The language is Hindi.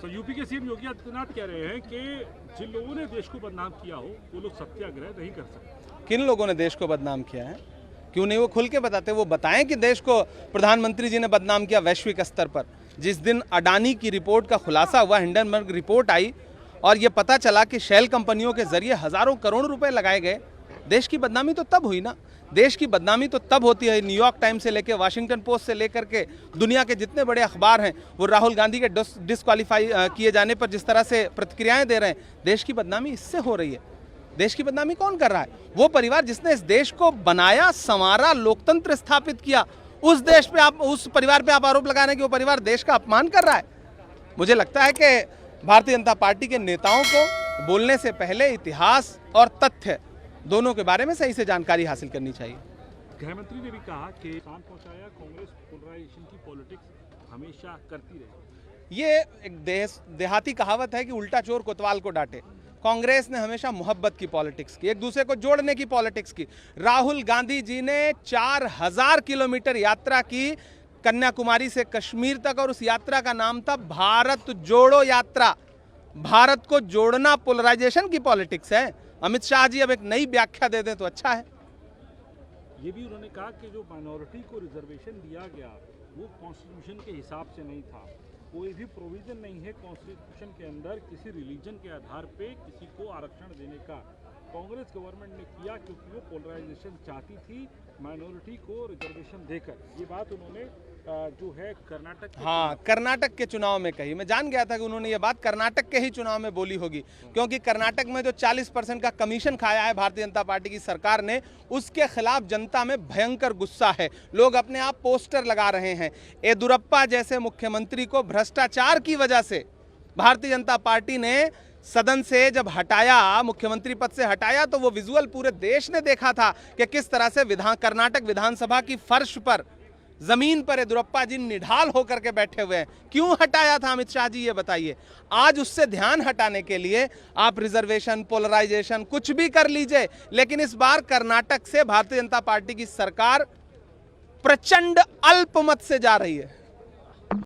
तो यूपी के सीएम योगी आदित्यनाथ कह रहे हैं कि जिन लोगों ने देश को बदनाम किया हो वो लोग सत्याग्रह नहीं कर सकते। किन लोगों ने देश को बदनाम किया है? क्यों नहीं वो खुल के बताते? वो बताएं कि देश को प्रधानमंत्री जी ने बदनाम किया वैश्विक स्तर पर। जिस दिन अडानी की रिपोर्ट का खुलासा हुआ, हिंडनबर्ग रिपोर्ट आई और ये पता चला कि शेल कंपनियों के जरिए हजारों करोड़ रुपए लगाए गए, देश की बदनामी तो तब हुई ना। देश की बदनामी तो तब होती है, न्यूयॉर्क टाइम्स से लेकर वाशिंगटन पोस्ट से लेकर के दुनिया के जितने बड़े अखबार हैं वो राहुल गांधी के डिस्क्वालीफाई किए जाने पर जिस तरह से प्रतिक्रियाएं दे रहे हैं, देश की बदनामी इससे हो रही है। देश की बदनामी कौन कर रहा है? वो परिवार जिसने इस देश को बनाया, संवारा, लोकतंत्र स्थापित किया, उस देश पे आप, उस परिवार पे आप आरोप लगा रहे हैं कि वो परिवार देश का अपमान कर रहा है। मुझे लगता है कि भारतीय जनता पार्टी के नेताओं को बोलने से पहले इतिहास और तथ्य दोनों के बारे में सही से जानकारी हासिल करनी चाहिए। गृह मंत्री ने भी कहा कि नुकसान पहुंचाया, कांग्रेस पोलराइजेशन की पॉलिटिक्स हमेशा करती रही। ये एक देहाती कहावत है कि उल्टा चोर कोतवाल को डांटे। कांग्रेस ने हमेशा मोहब्बत की पॉलिटिक्स की, एक दूसरे को जोड़ने की पॉलिटिक्स की। राहुल गांधी जी ने 4000 किलोमीटर यात्रा की कन्याकुमारी से कश्मीर तक, और उस यात्रा का नाम था भारत जोड़ो यात्रा। भारत को जोड़ना पोलराइजेशन की पॉलिटिक्स है। अमित शाह जी अब एक नई व्याख्या दे दें तो अच्छा है। ये भी उन्होंने कहा कि जो माइनॉरिटी को रिजर्वेशन दिया गया वो कॉन्स्टिट्यूशन के हिसाब से नहीं था। कोई भी प्रोविजन नहीं है कॉन्स्टिट्यूशन के अंदर किसी रिलीजन के आधार पे किसी को आरक्षण देने का। कांग्रेस गवर्नमेंट ने किया क्योंकि वो पोलराइजेशन चाहती थी, माइनॉरिटी को रिजर्वेशन देकर। ये बात उन्होंने जो है कर्नाटक के चुनाव में कही। मैं जान गया था कि उन्होंने ये बात कर्नाटक के ही चुनाव में बोली होगी, क्योंकि कर्नाटक में जो 40% का कमीशन खाया है भारतीय जनता पार्टी की सरकार ने, उसके खिलाफ जनता में भयंकर गुस्सा है। लोग अपने आप पोस्टर लगा रहे हैं। येदियुरप्पा जैसे मुख्यमंत्री को भ्रष्टाचार की वजह से भारतीय जनता पार्टी ने सदन से जब हटाया, मुख्यमंत्री पद से हटाया, तो वो विजुअल पूरे देश ने देखा था कि किस तरह से कर्नाटक विधानसभा की फर्श पर, जमीन पर येदियुरप्पा जी निढाल होकर के बैठे हुए हैं। क्यों हटाया था अमित शाह जी, ये बताइए। आज उससे ध्यान हटाने के लिए आप रिजर्वेशन, पोलराइजेशन कुछ भी कर लीजिए, लेकिन इस बार कर्नाटक से भारतीय जनता पार्टी की सरकार प्रचंड अल्पमत से जा रही है।